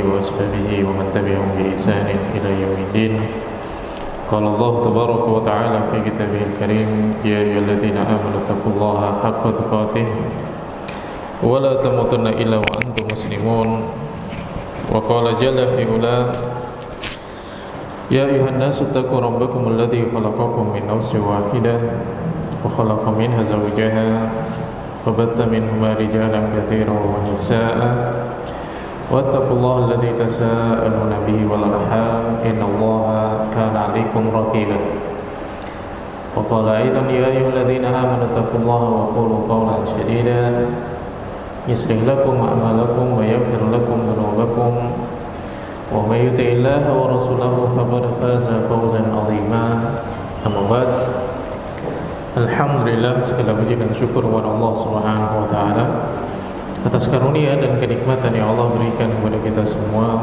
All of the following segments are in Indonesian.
وأصحابه ومن تبعهم بإحسان إلى يوم الدين. قال الله تبارك وتعالى في كتابه الكريم: يا أيها الذين آمنوا اتقوا الله حق تقاته ولا تموتن إلا وأنتم مسلمون. وقال جل في علاه: يا أيها الناس اتقوا ربكم الذي خلقكم من نفس واحدة وخلق منها زوجها وبث منهما رجالا كثيرا ونساء واتقوا الله الذي تساءلون به والأرحام إن الله كان عليكم رقيبا. وقال أيضا: يا أيها الذين آمنوا اتقوا الله وقولوا قولا سديدا يصلح لكم أعمالكم ويغفر لكم ذنوبكم ومن يطع الله ورسوله فقد فاز فوزا عظيما. أما بعد, alhamdulillah, segala puji dan syukur kepada Allah Subhanahu wa taala atas karunia dan kenikmatan yang Allah berikan kepada kita semua.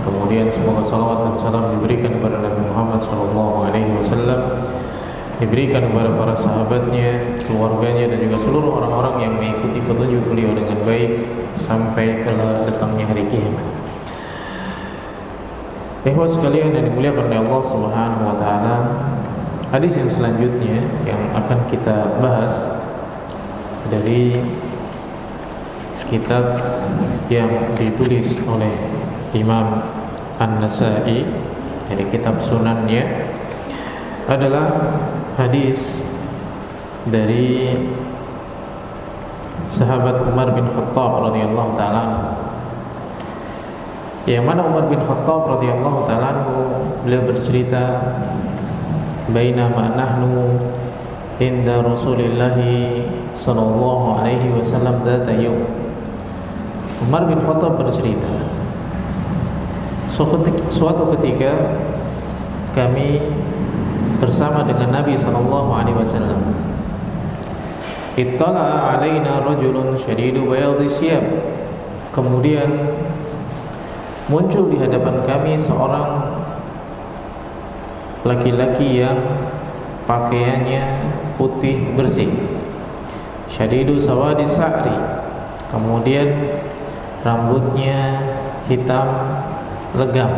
Kemudian semoga salawat dan salam diberikan kepada Nabi Muhammad SAW, diberikan kepada para sahabatnya, keluarganya, dan juga seluruh orang-orang yang mengikuti petunjuk beliau dengan baik sampai ke datangnya hari kiamat. Ikhwah sekalian yang dimuliakan oleh Allah Subhanahu wa taala, hadis yang selanjutnya yang akan kita bahas dari kitab yang ditulis oleh Imam An-Nasa'i, dari kitab sunannya, adalah hadis dari sahabat Umar bin Khattab radhiyallahu taala, yang mana Umar bin Khattab radhiyallahu taala beliau bercerita, bainama nahnu inda Rasulillah sallallahu alaihi wasallam dzata yaum. Umar bin Khattab bercerita, suatu ketika kami bersama dengan Nabi sallallahu alaihi wasallam. Ittala alaina rajulun syadidu bayadhi siyab. Kemudian muncul di hadapan kami seorang laki-laki yang pakaiannya putih bersih, syadidu sawadi sa'ri, kemudian rambutnya hitam legam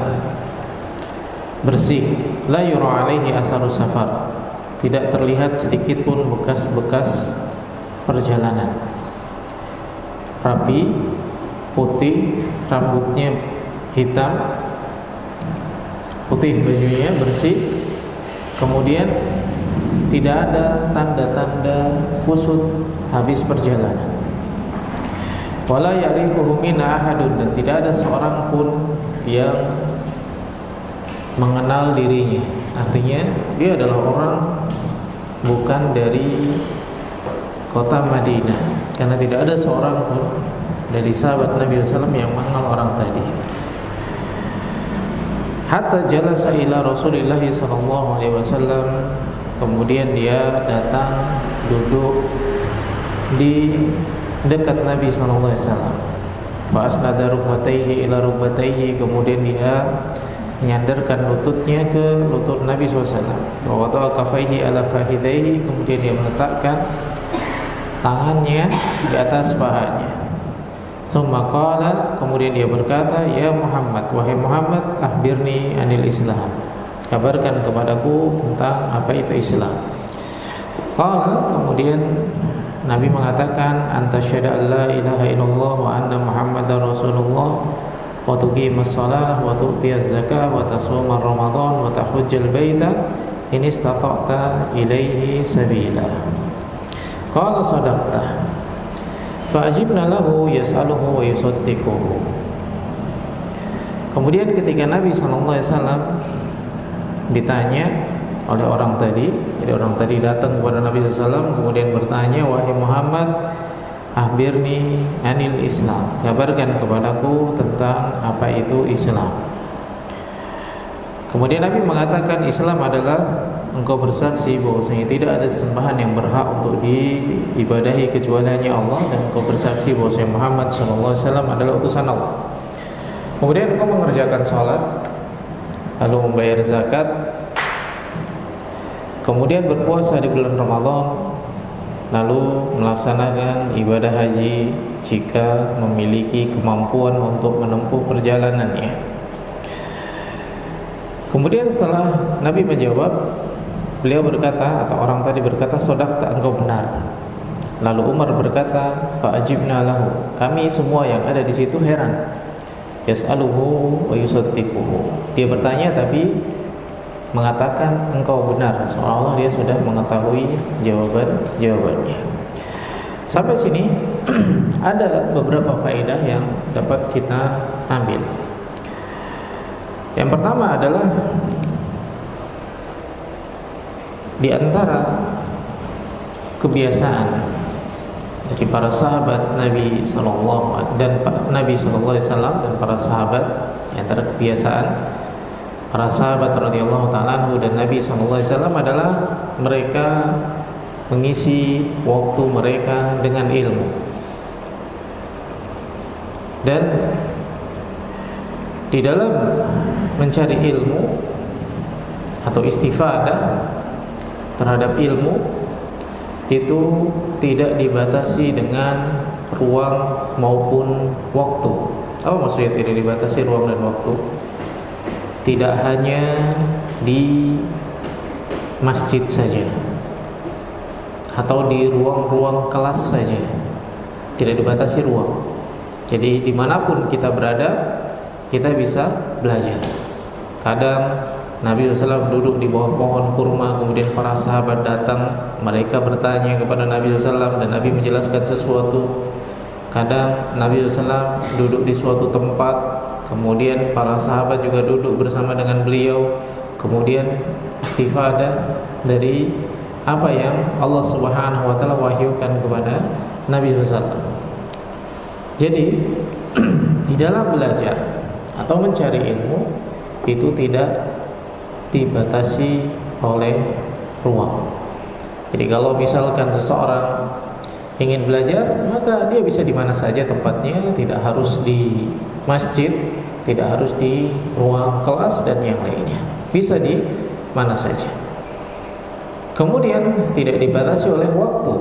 bersih, la yura alaihi asaru safar, tidak terlihat sedikit pun bekas-bekas perjalanan. Rapi, putih, rambutnya hitam, putih bajunya bersih, kemudian tidak ada tanda-tanda kusut habis perjalanan. Wala ya'rifuhu minna ahadun, dan tidak ada seorang pun yang mengenal dirinya. Artinya dia adalah orang bukan dari kota Madinah, karena tidak ada seorang pun dari sahabat Nabi SAW yang mengenal orang tadi. Hatta jalasa ila Rasulillah sallallahu alaihi wasallam, kemudian dia datang duduk di dekat Nabi sallallahu alaihi wasallam. Fa asnada rukbatayhi ila rukbatayhi, kemudian dia menyandarkan lututnya ke lutut Nabi SAW. Wa wada'a kafaihi ala fahidaihi, kemudian dia meletakkan tangannya di atas pahanya. Summa qala, kemudian dia berkata, ya Muhammad, wahai Muhammad, akhbirni anil Islam, kabarkan kepadaku tentang apa itu Islam. Qala, kemudian Nabi mengatakan, anta syahada alla ilaha illallah wa anna Muhammadar Rasulullah wa tuqimus shalah wa tu'tiyaz zakah wa tasuma Ramadan wa tahujjal baita in istata'ta ilaihi sabila. Qala sadaqta. Fa'ajibna lahu yas'aluhu wa yusaddiquhu. Kemudian ketika Nabi SAW ditanya oleh orang tadi, jadi orang tadi datang kepada Nabi SAW kemudian bertanya, wahai Muhammad, akhbirni anil Islam, kabarkan kepadaku tentang apa itu Islam. Kemudian Nabi mengatakan, Islam adalah engkau bersaksi bahwasanya tidak ada sembahan yang berhak untuk diibadahi kecuali hanya Allah, dan engkau bersaksi bahwasanya Muhammad SAW adalah utusan Allah. Kemudian engkau mengerjakan sholat, lalu membayar zakat, kemudian berpuasa di bulan Ramadan, lalu melaksanakan ibadah haji jika memiliki kemampuan untuk menempuh perjalanannya. Kemudian setelah Nabi menjawab, beliau berkata, atau orang tadi berkata, "Shadaqta, engkau benar." Lalu Umar berkata, "Fa'ajibna lahu." Kami semua yang ada di situ heran. Yas'aluhu wa yusaddiquhu. Dia bertanya tapi mengatakan engkau benar, seolah-olah dia sudah mengetahui jawabannya. Sampai sini ada beberapa faedah yang dapat kita ambil. Yang pertama adalah di antara kebiasaan dari para sahabat Nabi sallallahu dan Nabi sallallahu alaihi wasallam dan para sahabat, antara kebiasaan para sahabat radhiyallahu ta'ala anhu dan Nabi sallallahu alaihi wasallam adalah mereka mengisi waktu mereka dengan ilmu. Dan di dalam mencari ilmu atau istifadah terhadap ilmu itu tidak dibatasi dengan ruang maupun waktu. Apa maksudnya tidak dibatasi ruang dan waktu? Tidak hanya di masjid saja atau di ruang-ruang kelas saja, tidak dibatasi ruang. Jadi dimanapun kita berada, kita bisa belajar. Kadang Nabi SAW duduk di bawah pohon kurma, kemudian para sahabat datang, mereka bertanya kepada Nabi SAW dan Nabi menjelaskan sesuatu. Kadang Nabi SAW duduk di suatu tempat, kemudian para sahabat juga duduk bersama dengan beliau, kemudian istifadah dari apa yang Allah Subhanahu wa taala wahyukan kepada Nabi SAW. Jadi di dalam belajar atau mencari ilmu itu tidak dibatasi oleh ruang. Jadi kalau misalkan seseorang ingin belajar, maka dia bisa di mana saja tempatnya, tidak harus di masjid, tidak harus di ruang kelas dan yang lainnya. Bisa di mana saja. Kemudian tidak dibatasi oleh waktu.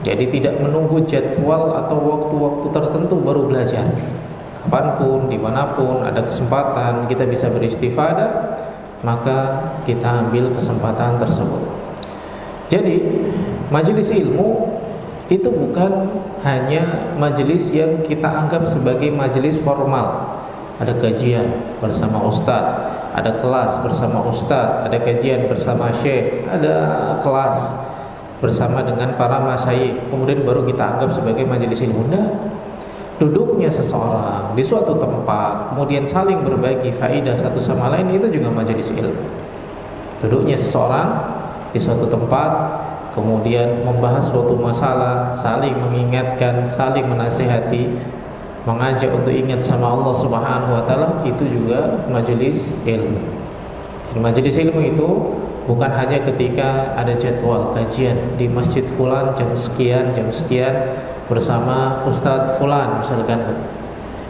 Jadi tidak menunggu jadwal atau waktu-waktu tertentu baru belajar. Kapanpun, dimanapun ada kesempatan kita bisa beristifadah, maka kita ambil kesempatan tersebut. Jadi majelis ilmu itu bukan hanya majelis yang kita anggap sebagai majelis formal. Ada kajian bersama ustadz, ada kelas bersama ustadz, ada kajian bersama syekh, ada kelas bersama dengan para masyayikh, kemudian baru kita anggap sebagai majelis ilmu. Duduknya seseorang di suatu tempat, kemudian saling berbagi faidah satu sama lain, itu juga majelis ilmu. Duduknya seseorang di suatu tempat, kemudian membahas suatu masalah, saling mengingatkan, saling menasihati, mengajak untuk ingat sama Allah Subhanahu wa taala, itu juga majelis ilmu. Dan majelis ilmu itu bukan hanya ketika ada jadwal kajian di masjid fulan jam sekian bersama Ustadz fulan misalkan,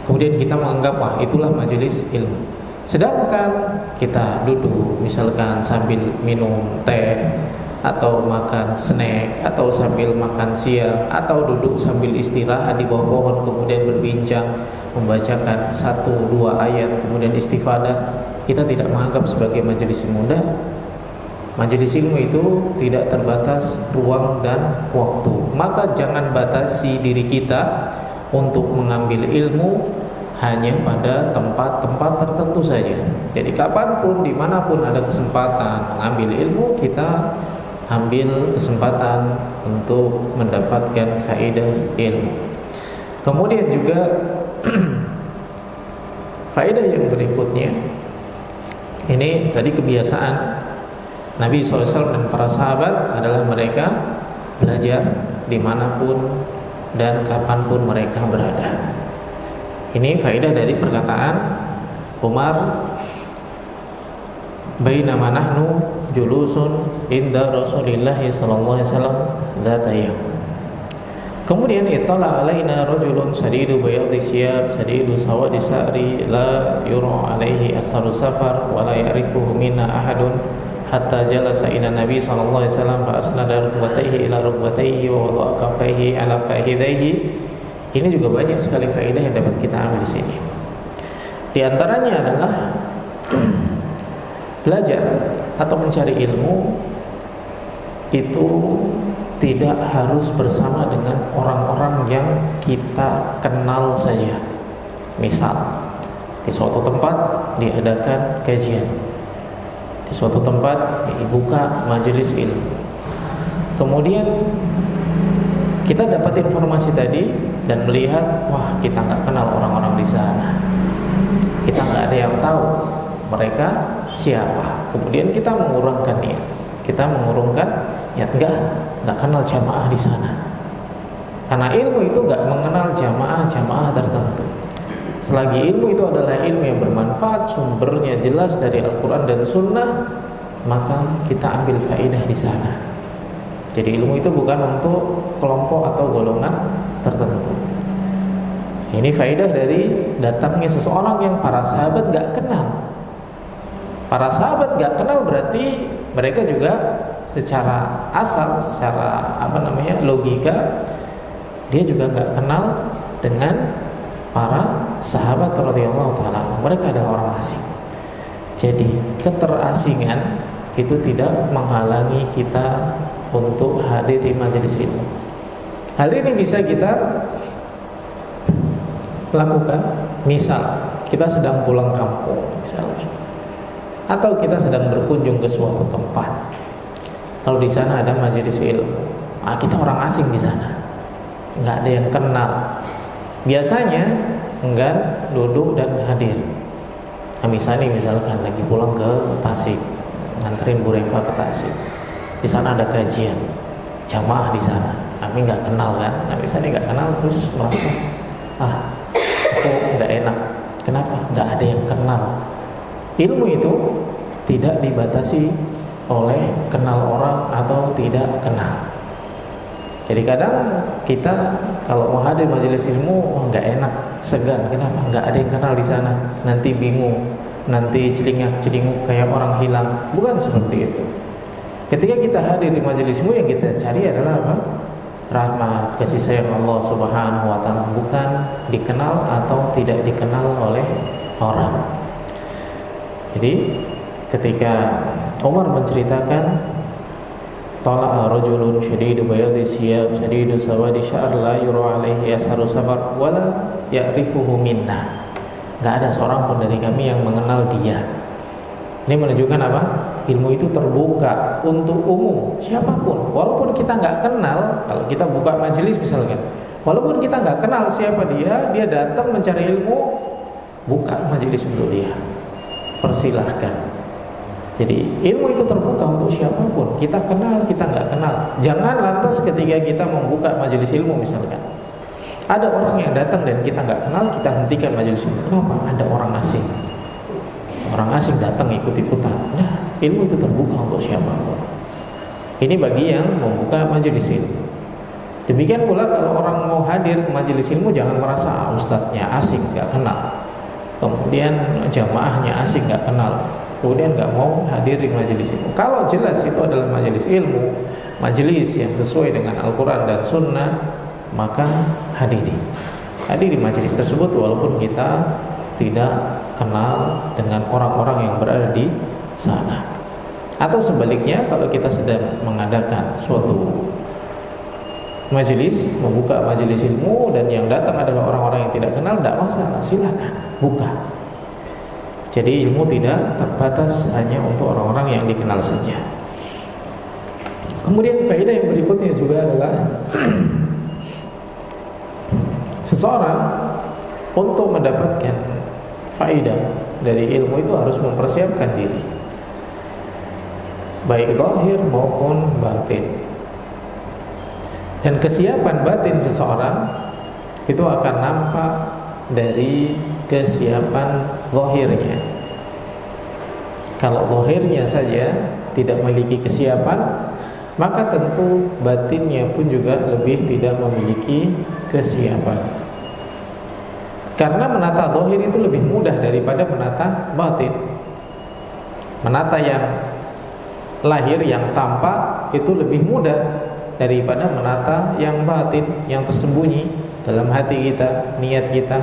kemudian kita menganggap wah itulah majelis ilmu. Sedangkan kita duduk misalkan sambil minum teh atau makan snack atau sambil makan siang atau duduk sambil istirahat di bawah pohon, kemudian berbincang, membacakan 1-2 ayat, kemudian istifadah, kita tidak menganggap sebagai majelis ilmu. Majelis ilmu itu tidak terbatas ruang dan waktu. Maka jangan batasi diri kita untuk mengambil ilmu hanya pada tempat-tempat tertentu saja. Jadi kapanpun, dimanapun ada kesempatan mengambil ilmu, kita ambil kesempatan untuk mendapatkan faedah ilmu. Kemudian juga faedah yang berikutnya, ini tadi kebiasaan Nabi SAW dan para sahabat adalah mereka belajar dimanapun dan kapanpun mereka berada. Ini faedah dari perkataan Umar, bainama nahnu julusun inda Rasulillah sallallahu alaihi wasallam dzata yaum. Kemudian ittala alaina rajulun shadidu bayadhi siyab shadidu sawadi sa'ri la yura alaihi asharu safar wa la ya'rifuhu minna ahadun hatta jalasa ila Nabi sallallahu alaihi wasallam fa asnada rukbatayhi ila rukbatayhi wa wada'a kaffayhi ala fakhidayhi. Ini juga banyak sekali faedah yang dapat kita ambil di sini. Di antaranya adalah belajar atau mencari ilmu itu tidak harus bersama dengan orang-orang yang kita kenal saja. Misal, di suatu tempat diadakan kajian, di suatu tempat dibuka majelis ilmu, kemudian kita dapat informasi tadi dan melihat, wah, kita nggak kenal orang-orang di sana, kita nggak ada yang tahu mereka siapa. Kemudian kita mengurungkan niat, nggak kenal jamaah di sana, karena ilmu itu nggak mengenal jamaah tertentu. Selagi ilmu itu adalah ilmu yang bermanfaat, sumbernya jelas dari Al-Quran dan Sunnah, maka kita ambil faedah di sana. Jadi ilmu itu bukan untuk kelompok atau golongan tertentu. Ini faedah dari datangnya seseorang yang para sahabat gak kenal. Para sahabat gak kenal berarti mereka juga secara asal, secara logika, dia juga gak kenal dengan para sahabat radhiyallahu taala. Mereka adalah orang asing. Jadi keterasingan itu tidak menghalangi kita untuk hadir di majelis ilmu. Hal ini bisa kita lakukan. Misal kita sedang pulang kampung misalnya, atau kita sedang berkunjung ke suatu tempat, lalu di sana ada majelis ilmu. Kita orang asing di sana, nggak ada yang kenal. Biasanya enggan duduk dan hadir. Misalkan lagi pulang ke Tasik, nganterin Bu Reva ke Tasik. Di sana ada kajian jamaah di sana. Kami nggak kenal kan? Misalnya nggak kenal terus merasa kok nggak enak. Kenapa? Nggak ada yang kenal. Ilmu itu tidak dibatasi oleh kenal orang atau tidak kenal. Jadi kadang kita kalau mau hadir majelis ilmu nggak enak, segan. Kenapa? Nggak ada yang kenal di sana. Nanti bingung, nanti celingak-celinguk kayak orang hilang. Bukan seperti itu. Ketika kita hadir di majelis ilmu, yang kita cari adalah apa? Rahmat, kasih sayang Allah Subhanahu wa taala, bukan dikenal atau tidak dikenal oleh orang. Jadi ketika Umar menceritakan tala'a rajulun syadidu bayadi siyab syadidu sawadi sya'ar la yura alaihi yasaru sabar wala ya'rifuhu minna. Gak ada seorang pun dari kami yang mengenal dia. Ini menunjukkan apa? Ilmu itu terbuka untuk umum, siapapun. Walaupun kita gak kenal, kalau kita buka majelis misalkan, walaupun kita gak kenal siapa dia datang mencari ilmu, buka majelis untuk dia, persilahkan. Jadi ilmu itu terbuka untuk siapapun, kita kenal, kita nggak kenal. Jangan lantas ketika kita membuka majelis ilmu misalkan, ada orang yang datang dan kita nggak kenal, kita hentikan majelis ilmu. Kenapa? Ada orang asing. Orang asing datang ikut-ikutan. Nah, ilmu itu terbuka untuk siapapun. Ini bagi yang membuka majelis ilmu. Demikian pula kalau orang mau hadir ke majelis ilmu, jangan merasa ustadznya asing, nggak kenal. Kemudian jamaahnya asing, nggak kenal. Kemudian nggak mau hadir di majelis ilmu. Kalau jelas itu adalah majelis ilmu, majelis yang sesuai dengan Al-Quran dan Sunnah, maka hadiri majelis tersebut walaupun kita tidak kenal dengan orang-orang yang berada di sana. Atau sebaliknya, kalau kita sedang mengadakan suatu majelis, membuka majelis ilmu dan yang datang adalah orang-orang yang tidak kenal, tidak masalah, silakan buka. Jadi ilmu tidak terbatas hanya untuk orang-orang yang dikenal saja. Kemudian faedah yang berikutnya juga adalah seseorang untuk mendapatkan faedah dari ilmu itu harus mempersiapkan diri, baik zahir maupun batin. Dan kesiapan batin seseorang itu akan nampak dari kesiapan zahirnya. Kalau zahirnya saja tidak memiliki kesiapan, maka tentu batinnya pun juga lebih tidak memiliki kesiapan. Karena menata zahir itu lebih mudah daripada menata batin. Menata yang lahir yang tampak itu lebih mudah daripada menata yang batin, yang tersembunyi dalam hati kita, niat kita.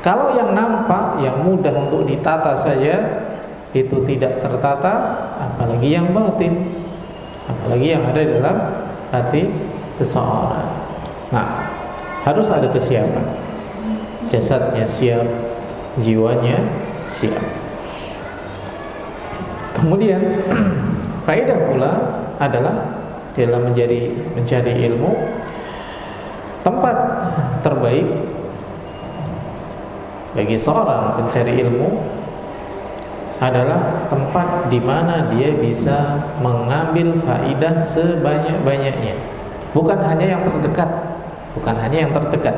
Kalau yang nampak, yang mudah untuk ditata saja itu tidak tertata, apalagi yang batin, apalagi yang ada dalam hati seseorang. Nah, harus ada kesiapan. Jasadnya siap, jiwanya siap. Kemudian faedah pula adalah dalam mencari ilmu, tempat terbaik bagi seorang pencari ilmu adalah tempat di mana dia bisa mengambil faidah sebanyak-banyaknya. Bukan hanya yang terdekat,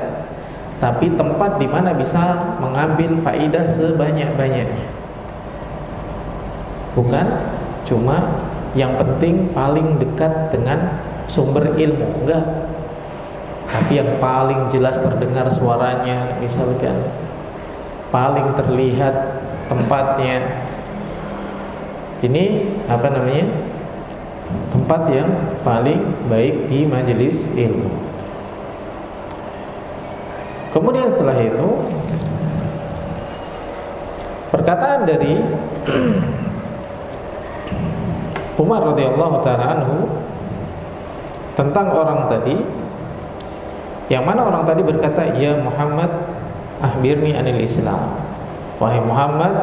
tapi tempat di mana bisa mengambil faidah sebanyak-banyaknya. Bukan cuma yang penting paling dekat dengan sumber ilmu, enggak. Tapi yang paling jelas terdengar suaranya, misalkan paling terlihat tempatnya. Ini tempat yang paling baik di majelis ilmu. Kemudian setelah itu, perkataan dari Umar radhiyallahu ta'ala anhu tentang orang tadi, yang mana orang tadi berkata, "Ya Muhammad, akhbirni anil Islam." Wahai Muhammad,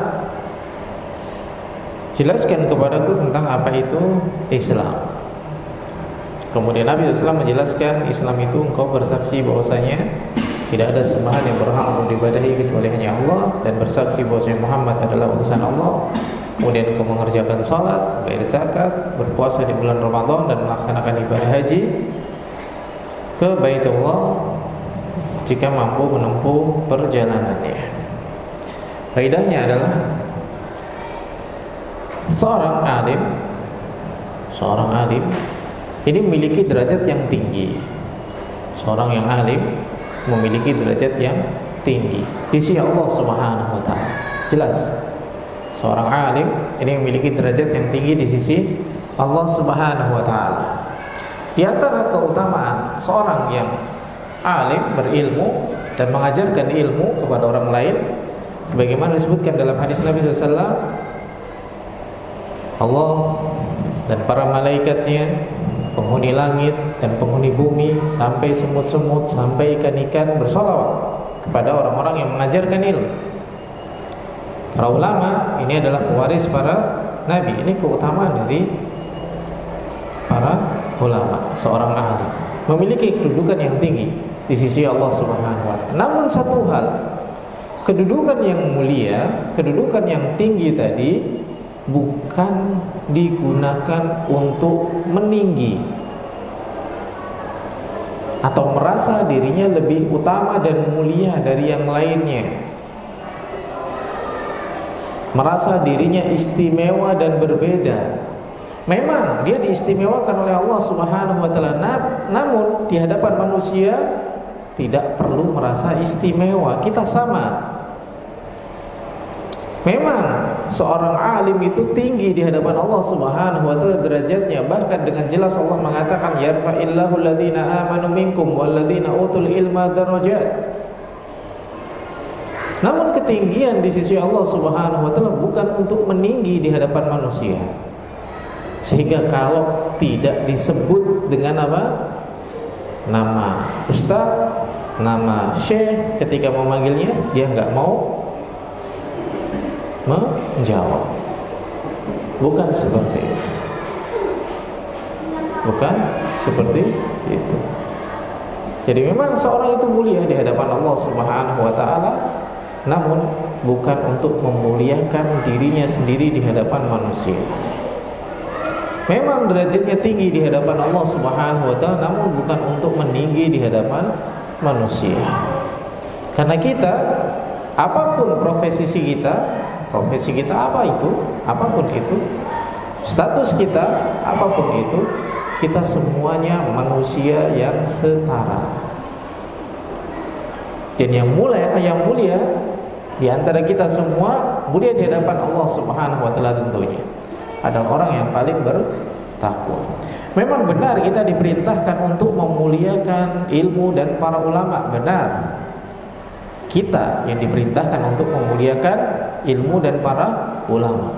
jelaskan kepadaku tentang apa itu Islam. Kemudian Nabi SAW menjelaskan, Islam itu engkau bersaksi bahwasanya tidak ada sembahan yang berhak untuk diibadahi kecuali hanya Allah, dan bersaksi bahwasanya Muhammad adalah utusan Allah. Kemudian engkau mengerjakan salat, bayar zakat, berpuasa di bulan Ramadan, dan melaksanakan ibadah haji ke Baitullah jika mampu menempuh perjalanannya. Faedahnya adalah seorang alim ini memiliki derajat yang tinggi. Seorang yang alim memiliki derajat yang tinggi di sisi Allah Subhanahu wa ta'ala. Jelas, seorang alim ini memiliki derajat yang tinggi di sisi Allah Subhanahu wa ta'ala. Di antara keutamaan seorang yang alim, berilmu dan mengajarkan ilmu kepada orang lain, sebagaimana disebutkan dalam hadis Nabi SAW, Allah dan para malaikatnya, penghuni langit dan penghuni bumi, sampai semut-semut, sampai ikan-ikan bersolawat kepada orang-orang yang mengajarkan ilmu. Para ulama ini adalah pewaris para nabi. Ini keutamaan dari para ulama. Seorang ahli memiliki kedudukan yang tinggi di sisi Allah Subhanahu wa ta'ala. Namun satu hal, kedudukan yang mulia, kedudukan yang tinggi tadi bukan digunakan untuk meninggi atau merasa dirinya lebih utama dan mulia dari yang lainnya, merasa dirinya istimewa dan berbeda. Memang dia diistimewakan oleh Allah Subhanahu wa ta'ala, namun di hadapan manusia tidak perlu merasa istimewa. Kita sama. Memang seorang alim itu tinggi di hadapan Allah Subhanahu wa ta'ala derajatnya. Bahkan dengan jelas Allah mengatakan, yarfa'illahu alladhina amanu minkum walladhina utul ilma darajat. Namun ketinggian di sisi Allah Subhanahu wa ta'ala bukan untuk meninggi di hadapan manusia. Sehingga kalau tidak disebut dengan apa? Nama ustaz, nama syekh, ketika memanggilnya dia enggak mau menjawab. Bukan seperti itu. Bukan seperti itu. Jadi memang seorang itu mulia di hadapan Allah Subhanahu wa ta'ala, namun bukan untuk memuliakan dirinya sendiri di hadapan manusia. Memang derajatnya tinggi di hadapan Allah Subhanahu wa ta'ala, namun bukan untuk meninggi di hadapan manusia. Karena kita, apapun profesi kita apa itu, apapun itu, status kita apapun itu, kita semuanya manusia yang setara. Dan yang mulia di antara kita semua mulia di hadapan Allah Subhanahu wa ta'ala tentunya. adalah orang yang paling bertakwa. Memang benar kita diperintahkan untuk memuliakan ilmu dan para ulama, benar. Kita yang diperintahkan untuk memuliakan ilmu dan para ulama.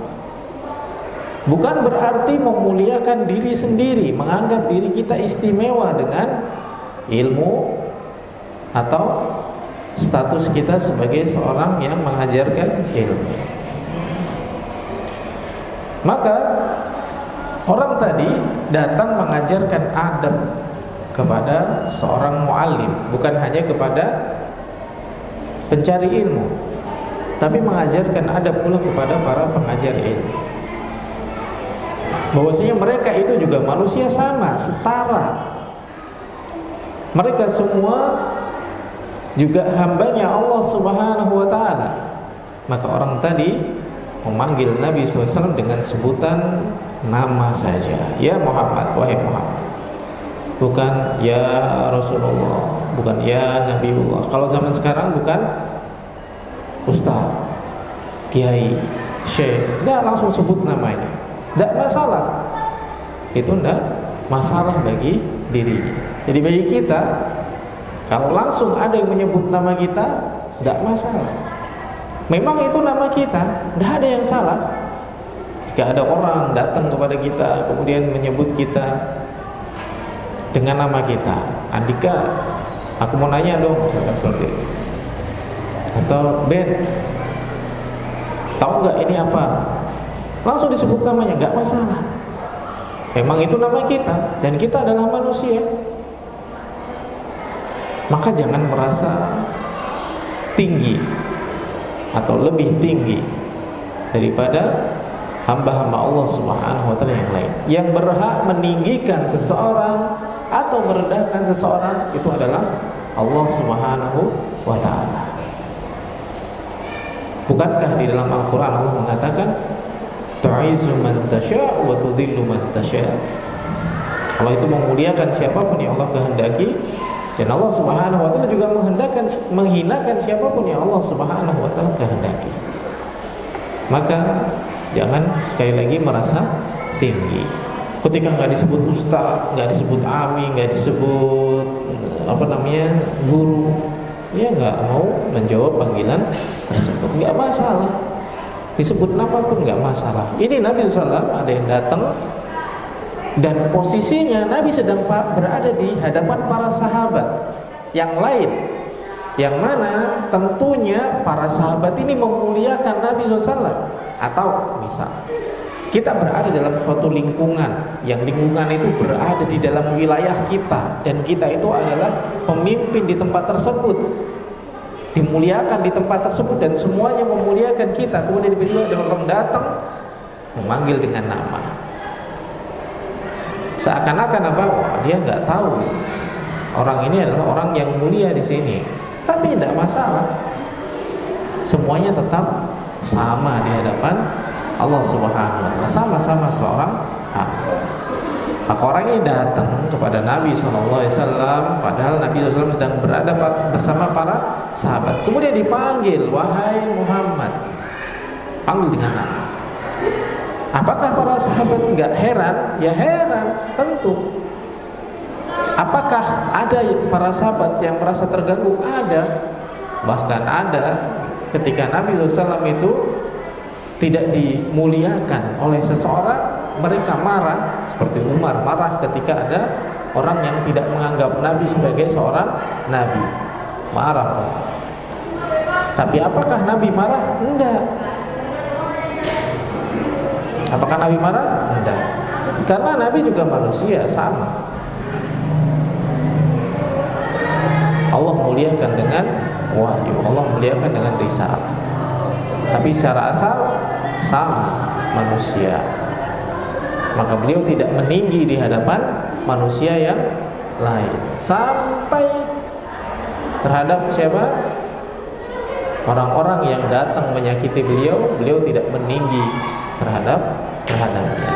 Bukan berarti memuliakan diri sendiri, menganggap diri kita istimewa dengan ilmu atau status kita sebagai seorang yang mengajarkan ilmu. Maka orang tadi datang mengajarkan adab kepada seorang muallim, bukan hanya kepada pencari ilmu, tapi mengajarkan adab pula kepada para pengajar ilmu. Bahwasanya mereka itu juga manusia sama, setara. Mereka semua juga hambanya Allah Subhanahu wa ta'ala. Maka orang tadi memanggil Nabi SAW dengan sebutan nama saja. Ya Muhammad, wahai Muhammad. Bukan ya Rasulullah, bukan ya Nabiullah. Kalau zaman sekarang bukan Ustaz, Kiai, Syekh, tidak langsung sebut namanya. Tidak masalah. Itu tidak masalah bagi dirinya. Jadi bagi kita, kalau langsung ada yang menyebut nama kita, tidak masalah. Memang itu nama kita, tidak ada yang salah. Jika ada orang datang kepada kita kemudian menyebut kita dengan nama kita, Andika, aku mau nanya dong, seperti itu. Atau Ben, tahu nggak ini apa? Langsung disebut namanya, nggak masalah. Memang itu nama kita dan kita adalah manusia. Maka jangan merasa tinggi atau lebih tinggi daripada hamba-hamba Allah Subhanahu wa ta'ala yang lain. Yang berhak meninggikan seseorang atau merendahkan seseorang itu adalah Allah Subhanahu wa ta'ala. Bukankah di dalam Al-Quran Allah mengatakan tu'izzu man tasya' wa tudhillu man tasya'. Allah itu memuliakan siapapun yang Allah kehendaki, dan Allah Subhanahu wa ta'ala juga menghinakan siapapun yang Allah Subhanahu wa ta'ala kehendaki. Maka jangan sekali lagi merasa tinggi. Ketika nggak disebut ustaz, nggak disebut ami, nggak disebut guru, ya nggak mau menjawab panggilan tersebut, nggak masalah. Disebut nama pun nggak masalah. Ini Nabi SAW ada yang datang dan posisinya Nabi sedang berada di hadapan para sahabat yang lain, yang mana tentunya para sahabat ini memuliakan Nabi SAW. Atau misal kita berada dalam suatu lingkungan, yang lingkungan itu berada di dalam wilayah kita, dan kita itu adalah pemimpin di tempat tersebut, dimuliakan di tempat tersebut, dan semuanya memuliakan kita. Kemudian tiba-tiba ada orang datang memanggil dengan nama, seakan-akan apa? Wah, dia nggak tahu orang ini adalah orang yang mulia di sini. Tapi tidak masalah, semuanya tetap sama di hadapan Allah Subhanahu wa ta'ala, sama-sama seorang hamba. Maka orang ini datang kepada Nabi SAW, padahal Nabi SAW sedang berada bersama para sahabat. Kemudian dipanggil, wahai Muhammad, panggil dengan nama. Apakah para sahabat enggak heran? Ya heran, tentu. Apakah ada para sahabat yang merasa terganggu? Ada. Bahkan ada ketika Nabi SAW itu tidak dimuliakan oleh seseorang, mereka marah. Seperti Umar marah ketika ada orang yang tidak menganggap Nabi sebagai seorang Nabi. Marah. Tapi apakah Nabi marah? Enggak. Apakah Nabi marah? Enggak. Karena Nabi juga manusia, sama. Allah muliakan dengan wahyu, Allah muliakan dengan risalah. Tapi secara asal sama manusia. Maka beliau tidak meninggi di hadapan manusia yang lain. Sampai terhadap siapa? Orang-orang yang datang menyakiti beliau, beliau tidak meninggi terhadapnya.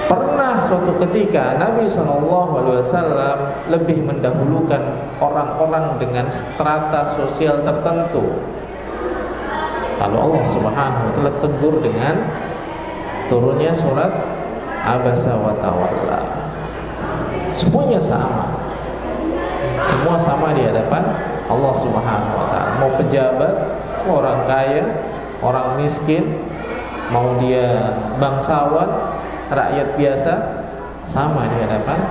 Pernah suatu ketika Nabi SAW lebih mendahulukan orang-orang dengan strata sosial tertentu. Lalu Allah Subhanahu wa ta'ala tegur dengan turunnya surat Abasa wa Tawalla. Semuanya sama. Semua sama di hadapan Allah Subhanahu wa taala. Mau pejabat, mau orang kaya, orang miskin, mau dia bangsawan, rakyat biasa, sama di hadapan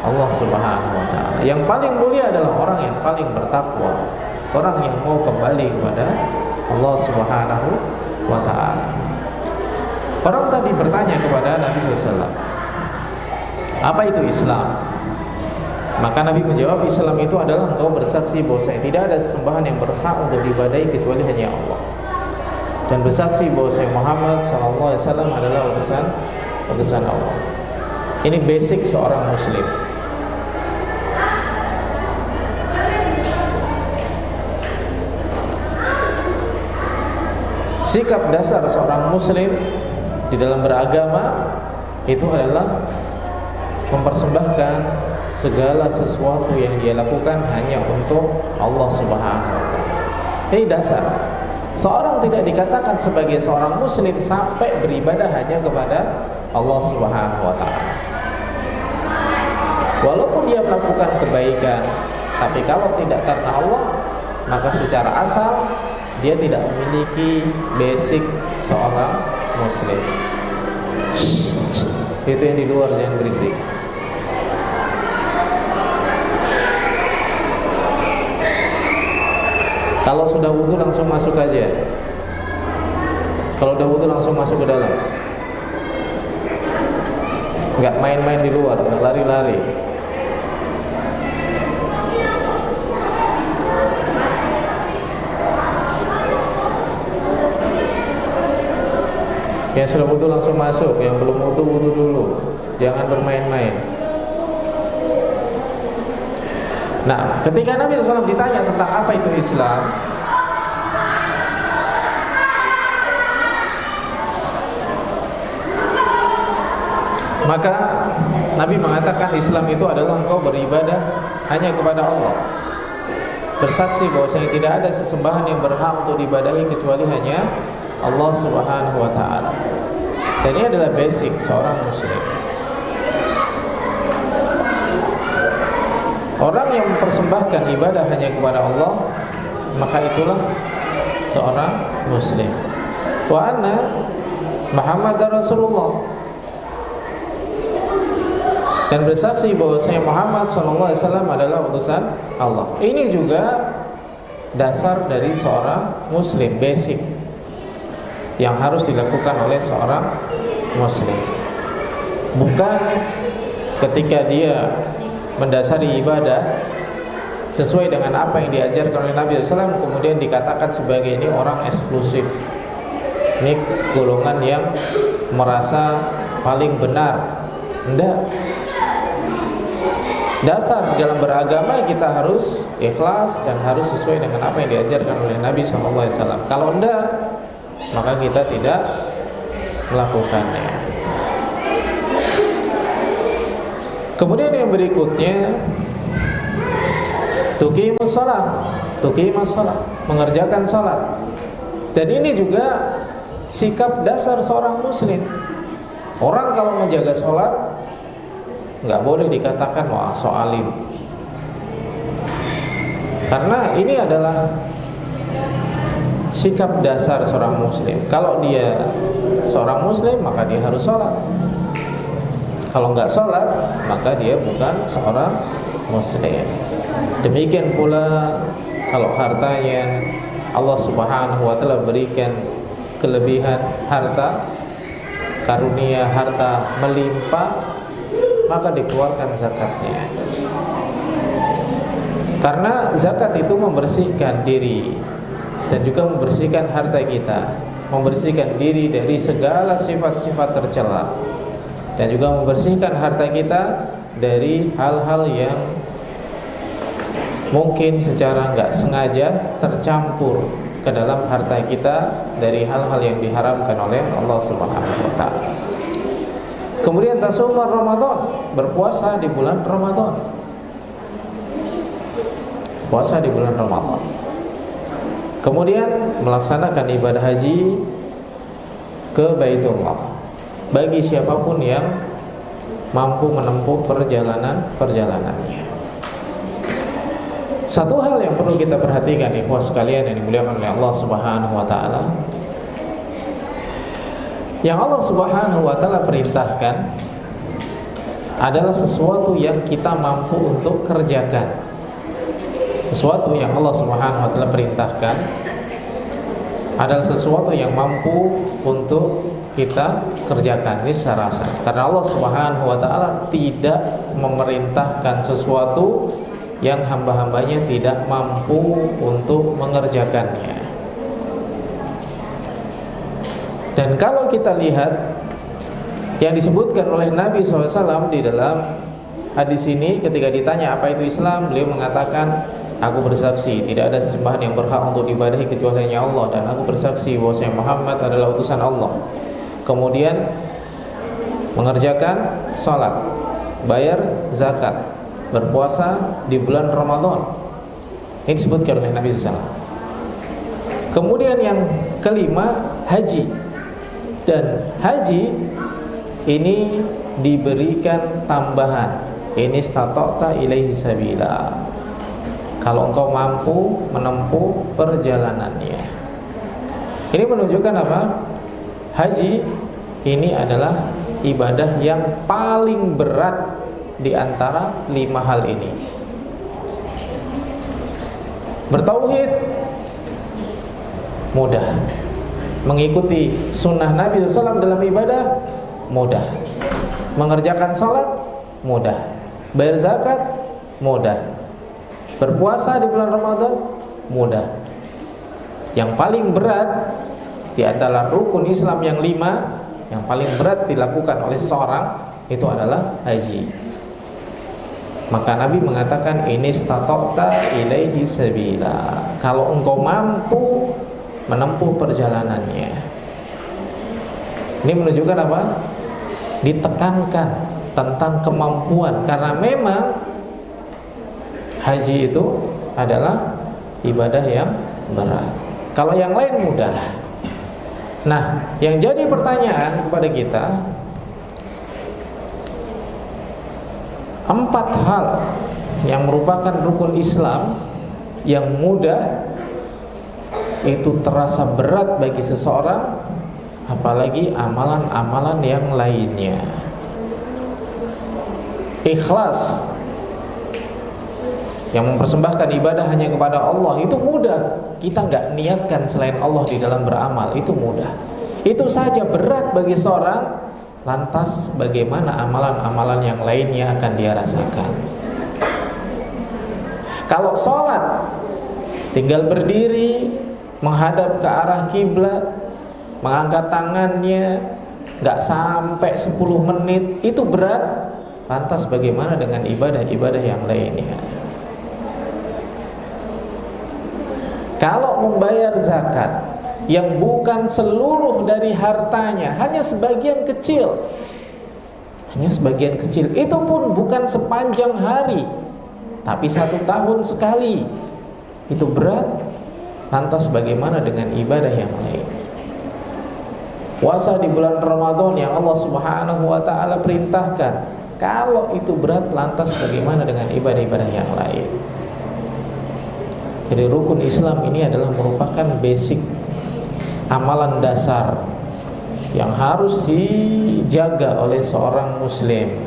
Allah Subhanahu wa taala. Yang paling mulia adalah orang yang paling bertakwa, orang yang mau kembali kepada Allah Subhanahu wa taala. Orang tadi bertanya kepada Nabi SAW, apa itu Islam? Maka Nabi menjawab, Islam itu adalah engkau bersaksi bahwa tidak ada sesembahan yang berhak untuk diibadahi kecuali hanya Allah, dan bersaksi bahwa Muhammad SAW adalah utusan Allah. Ini basic seorang muslim. Sikap dasar seorang muslim di dalam beragama itu adalah mempersembahkan segala sesuatu yang dia lakukan hanya untuk Allah Subhanahu wa taala. Ini dasar. Seorang tidak dikatakan sebagai seorang muslim sampai beribadah hanya kepada Allah Subhanahu wa taala. Walaupun dia melakukan kebaikan, tapi kalau tidak karena Allah, maka secara asal dia tidak memiliki basic seorang muslim. Itu yang di luar, jangan berisik. Kalau sudah wudu langsung masuk aja. Kalau udah wudu langsung masuk ke dalam. Enggak main-main di luar, enggak lari-lari. Yang sudah wudu langsung masuk, yang belum wudu, wudu dulu. Jangan bermain-main. Nah, ketika Nabi SAW ditanya tentang apa itu Islam, maka Nabi mengatakan Islam itu adalah engkau beribadah hanya kepada Allah, bersaksi bahwasanya tidak ada sesembahan yang berhak untuk diibadahi kecuali hanya Allah Subhanahu wa taala. Dan ini adalah basic seorang muslim. Orang yang mempersembahkan ibadah hanya kepada Allah, maka itulah seorang muslim. Wa anna Muhammadar Rasulullah, dan bersaksi bahwasanya Muhammad SAW adalah utusan Allah. Ini juga dasar dari seorang muslim, basic yang harus dilakukan oleh seorang muslim. Bukan ketika dia mendasari ibadah sesuai dengan apa yang diajarkan oleh Nabi SAW, kemudian dikatakan sebagai ini orang eksklusif, ini golongan yang merasa paling benar. Tidak. Dasar dalam beragama kita harus ikhlas dan harus sesuai dengan apa yang diajarkan oleh Nabi SAW. Kalau tidak, maka kita tidak melakukannya. Kemudian yang berikutnya, tuqimus shalah, mengerjakan salat. Dan ini juga sikap dasar seorang muslim. Orang kalau menjaga salat nggak boleh dikatakan wah so alim, karena ini adalah sikap dasar seorang muslim. Kalau dia seorang muslim, maka dia harus salat. Kalau nggak sholat, maka dia bukan seorang muslim. Demikian pula kalau hartanya Allah Subhanahu wa taala berikan kelebihan harta, karunia harta melimpah, maka dikeluarkan zakatnya. Karena zakat itu membersihkan diri dan juga membersihkan harta kita, membersihkan diri dari segala sifat-sifat tercela, dan juga membersihkan harta kita dari hal-hal yang mungkin secara enggak sengaja tercampur ke dalam harta kita dari hal-hal yang diharamkan oleh Allah Subhanahu wa taala. Kemudian tasawwur Ramadan, berpuasa di bulan Ramadan. Puasa di bulan Ramadan. Kemudian melaksanakan ibadah haji ke Baitullah. bagi siapapun yang mampu menempuh perjalanannya. Satu hal yang perlu kita perhatikan, ikhwah sekalian yang dimuliakan oleh Allah Subhanahu wa taala, yang Allah Subhanahu wa taala perintahkan adalah sesuatu yang kita mampu untuk kerjakan. Sesuatu yang Allah Subhanahu wa taala perintahkan adalah sesuatu yang mampu untuk kita kerjakan. Ini secara asal. Karena Allah Subhanahu wa taala tidak memerintahkan sesuatu yang hamba-hambanya tidak mampu untuk mengerjakannya. Dan kalau kita lihat yang disebutkan oleh Nabi SAW di dalam hadis ini, ketika ditanya apa itu Islam, beliau mengatakan, aku bersaksi tidak ada sesembahan yang berhak untuk diibadahi kecuali hanya Allah, dan aku bersaksi bahwasanya Muhammad adalah utusan Allah. Kemudian mengerjakan salat, bayar zakat, berpuasa di bulan Ramadan. Ini disebutkan oleh Nabi SAW. Kemudian yang kelima, haji. Dan haji ini diberikan tambahan, ini stata'ta ilaihi sabila, kalau engkau mampu menempuh perjalanannya. Ini menunjukkan apa? Haji ini adalah ibadah yang paling berat di antara 5 hal ini. Bertauhid mudah, mengikuti sunnah Nabi SAW dalam ibadah mudah, mengerjakan sholat mudah, bayar zakat mudah, berpuasa di bulan Ramadan mudah. Yang paling berat di antara rukun Islam yang 5, yang paling berat dilakukan oleh seorang itu adalah haji. Maka Nabi mengatakan, ini stata'ta ilaihi sabila, kalau engkau mampu menempuh perjalanannya. Ini menunjukkan apa? Ditekankan tentang kemampuan, karena memang haji itu adalah ibadah yang berat. Kalau yang lain mudah. Nah, yang jadi pertanyaan kepada kita, 4 hal yang merupakan rukun Islam yang mudah itu terasa berat bagi seseorang, apalagi amalan-amalan yang lainnya. Ikhlas, yang mempersembahkan ibadah hanya kepada Allah, itu mudah. Kita nggak niatkan selain Allah di dalam beramal, itu mudah. Itu saja berat bagi seorang. Lantas bagaimana amalan-amalan yang lainnya akan dia rasakan? Kalau sholat, tinggal berdiri, menghadap ke arah kiblat, mengangkat tangannya, nggak sampai 10 menit, itu berat. Lantas bagaimana dengan ibadah-ibadah yang lainnya? Kalau membayar zakat yang bukan seluruh dari hartanya, hanya sebagian kecil, itu pun bukan sepanjang hari, tapi 1 tahun sekali, itu berat. Lantas bagaimana dengan ibadah yang lain? Puasa di bulan Ramadan yang Allah Subhanahu wa ta'ala perintahkan, kalau itu berat, lantas bagaimana dengan ibadah-ibadah yang lain? Jadi rukun Islam ini adalah merupakan basic, amalan dasar yang harus dijaga oleh seorang muslim.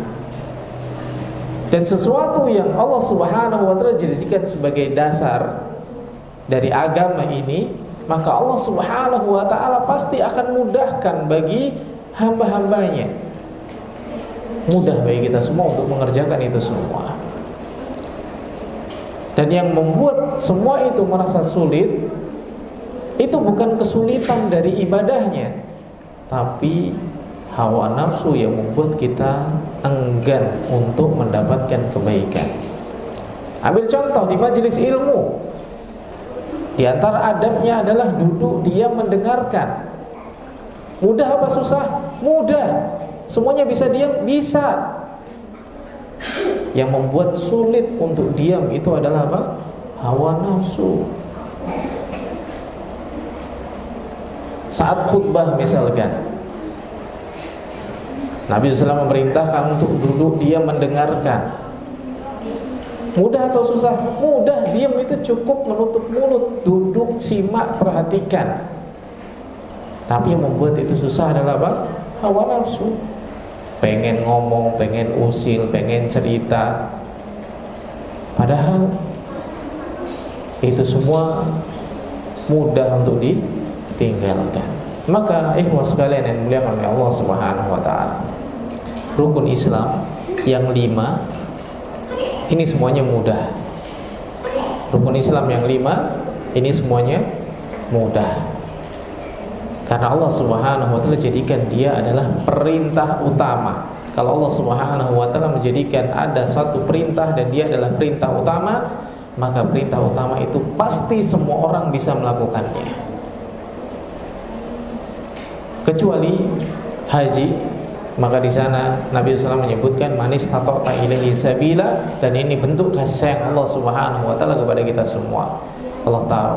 Dan sesuatu yang Allah Subhanahu wa ta'ala jadikan sebagai dasar dari agama ini, maka Allah Subhanahu wa ta'ala pasti akan mudahkan bagi hamba-hambanya. Mudah bagi kita semua untuk mengerjakan itu semua. Dan yang membuat semua itu merasa sulit, itu bukan kesulitan dari ibadahnya, tapi hawa nafsu yang membuat kita enggan untuk mendapatkan kebaikan. Ambil contoh di majelis ilmu, di antara adabnya adalah duduk diam mendengarkan. Mudah apa susah? Mudah. Semuanya bisa diam? Bisa. Yang membuat sulit untuk diam itu adalah apa? Hawa nafsu. Saat khutbah misalkan, Nabi SAW memerintahkan untuk duduk diam mendengarkan. Mudah atau susah? Mudah. Diam itu cukup menutup mulut, duduk, simak, perhatikan. Tapi yang membuat itu susah adalah apa? Hawa nafsu. Pengen ngomong, pengen usil, pengen cerita. Padahal itu semua mudah untuk ditinggalkan. Maka ikhwah sekalian yang dimuliakan oleh Allah Subhanahu wa taala, rukun Islam yang 5 ini semuanya mudah. Rukun Islam yang 5 ini semuanya mudah. Karena Allah Subhanahu wa taala jadikan dia adalah perintah utama. Kalau Allah Subhanahu wa taala menjadikan ada satu perintah dan dia adalah perintah utama, maka perintah utama itu pasti semua orang bisa melakukannya. Kecuali haji, maka di sana Nabi SAW menyebutkan manis tatota ilaihi sabila, dan ini bentuk kasih sayang Allah Subhanahu wa taala kepada kita semua. Allah tahu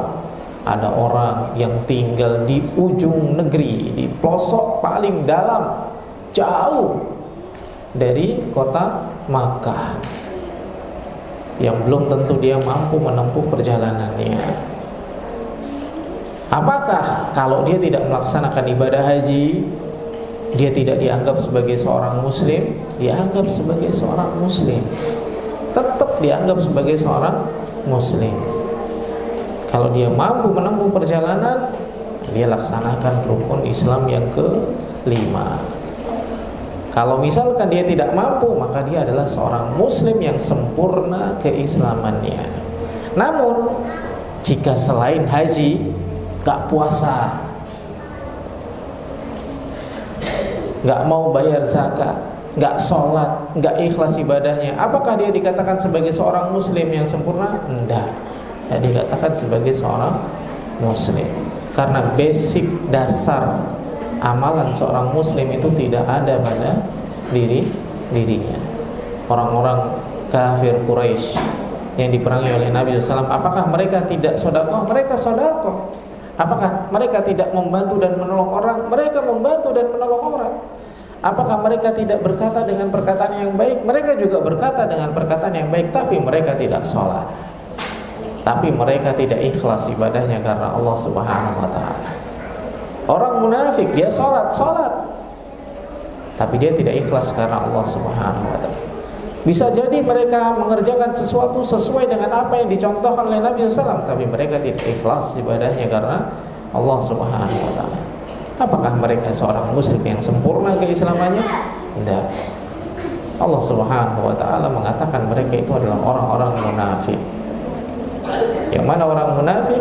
ada orang yang tinggal di ujung negeri, di pelosok paling dalam, jauh dari kota Makkah, yang belum tentu dia mampu menempuh perjalanannya. Apakah kalau dia tidak melaksanakan ibadah haji, dia tidak dianggap sebagai seorang muslim? Dianggap sebagai seorang muslim. Tetap dianggap sebagai seorang muslim. Kalau dia mampu menempuh perjalanan, dia laksanakan rukun Islam yang ke-5. Kalau misalkan dia tidak mampu, maka dia adalah seorang muslim yang sempurna keislamannya. Namun jika selain haji, gak puasa, gak mau bayar zakat, gak sholat, gak ikhlas ibadahnya, apakah dia dikatakan sebagai seorang muslim yang sempurna? Enggak, tidak dikatakan sebagai seorang muslim. Karena basic dasar amalan seorang muslim itu tidak ada pada dirinya. Orang-orang kafir Quraisy yang diperangi oleh Nabi SAW, apakah mereka tidak sedekah? Mereka sedekah. Apakah mereka tidak membantu dan menolong orang? Mereka membantu dan menolong orang. Apakah mereka tidak berkata dengan perkataan yang baik? Mereka juga berkata dengan perkataan yang baik, tapi mereka tidak sholat. Tapi mereka tidak ikhlas ibadahnya karena Allah Subhanahu wa taala. Orang munafik dia sholat, tapi dia tidak ikhlas karena Allah Subhanahu wa taala. Bisa jadi mereka mengerjakan sesuatu sesuai dengan apa yang dicontohkan oleh Nabi SAW, tapi mereka tidak ikhlas ibadahnya karena Allah Subhanahu wa taala. Apakah mereka seorang muslim yang sempurna keislamannya? Tidak. Allah Subhanahu wa taala mengatakan mereka itu adalah orang-orang munafik. Yang mana orang munafik?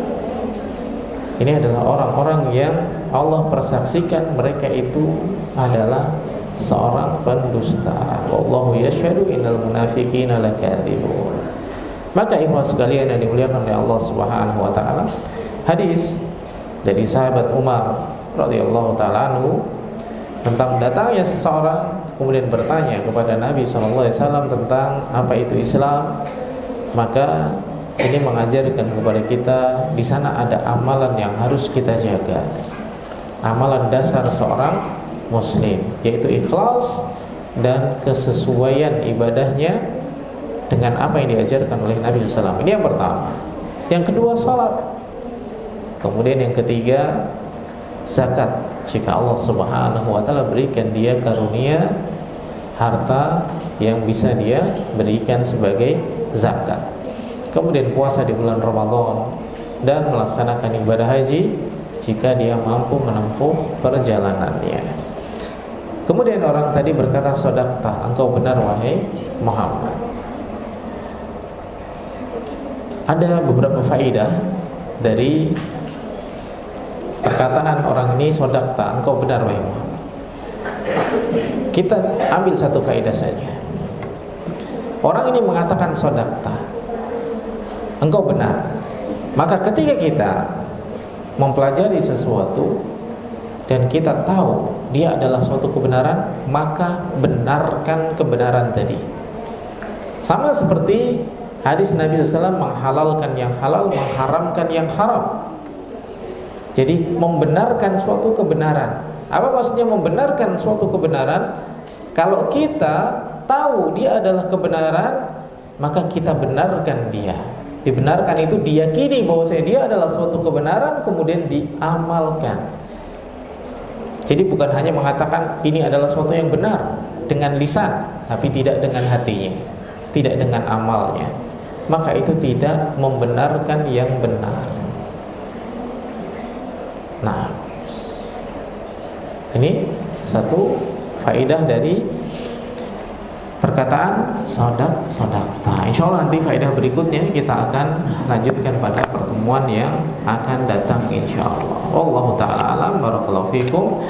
Ini adalah orang-orang yang Allah persaksikan mereka itu adalah seorang pendusta. Wallahu yashhadu innal munafiqina lakadzibun. Maka ikhwah sekalian yang dimuliakan oleh Allah Subhanahu wa taala, hadis dari sahabat Umar radhiyallahu taala anhu tentang datangnya seseorang kemudian bertanya kepada Nabi SAW tentang apa itu Islam. Maka ini mengajarkan kepada kita di sana ada amalan yang harus kita jaga. Amalan dasar seorang muslim, yaitu ikhlas dan kesesuaian ibadahnya dengan apa yang diajarkan oleh Nabi SAW. Ini yang pertama. Yang kedua, salat. Kemudian yang ketiga, zakat. Jika Allah Subhanahu wa taala berikan dia karunia harta yang bisa dia berikan sebagai zakat. Kemudian puasa di bulan Ramadan dan melaksanakan ibadah haji jika dia mampu menempuh perjalanannya. Kemudian orang tadi berkata, "Shadaqta, engkau benar wahai Muhammad." Ada beberapa faedah dari perkataan orang ini, "Shadaqta, engkau benar wahai Muhammad." Kita ambil satu faedah saja. Orang ini mengatakan shadaqta, engkau benar. Maka ketika kita mempelajari sesuatu dan kita tahu dia adalah suatu kebenaran, maka benarkan kebenaran tadi. Sama seperti hadis Nabi SAW menghalalkan yang halal, mengharamkan yang haram. Jadi membenarkan suatu kebenaran. Apa maksudnya membenarkan suatu kebenaran? Kalau kita tahu dia adalah kebenaran, maka kita benarkan dia. Dibenarkan itu diyakini bahwasanya dia adalah suatu kebenaran, kemudian diamalkan. Jadi bukan hanya mengatakan ini adalah suatu yang benar dengan lisan, tapi tidak dengan hatinya, tidak dengan amalnya. Maka itu tidak membenarkan yang benar. Nah, ini satu faedah dari perkataan sodak. Insya Allah nanti faedah berikutnya kita akan lanjutkan pada pertemuan yang akan datang insya Allah. Wallahu ta'ala alam. Barakallahu fikum.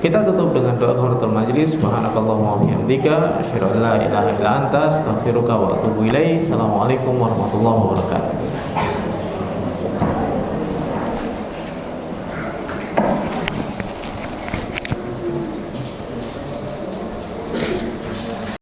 Kita tutup dengan doa kafaratul majlis. Subhanakallahumma wa bihamdika asyhadu an la ilaha illa anta astaghfiruka wa atubu ilaik. Assalamualaikum warahmatullahi wabarakatuh.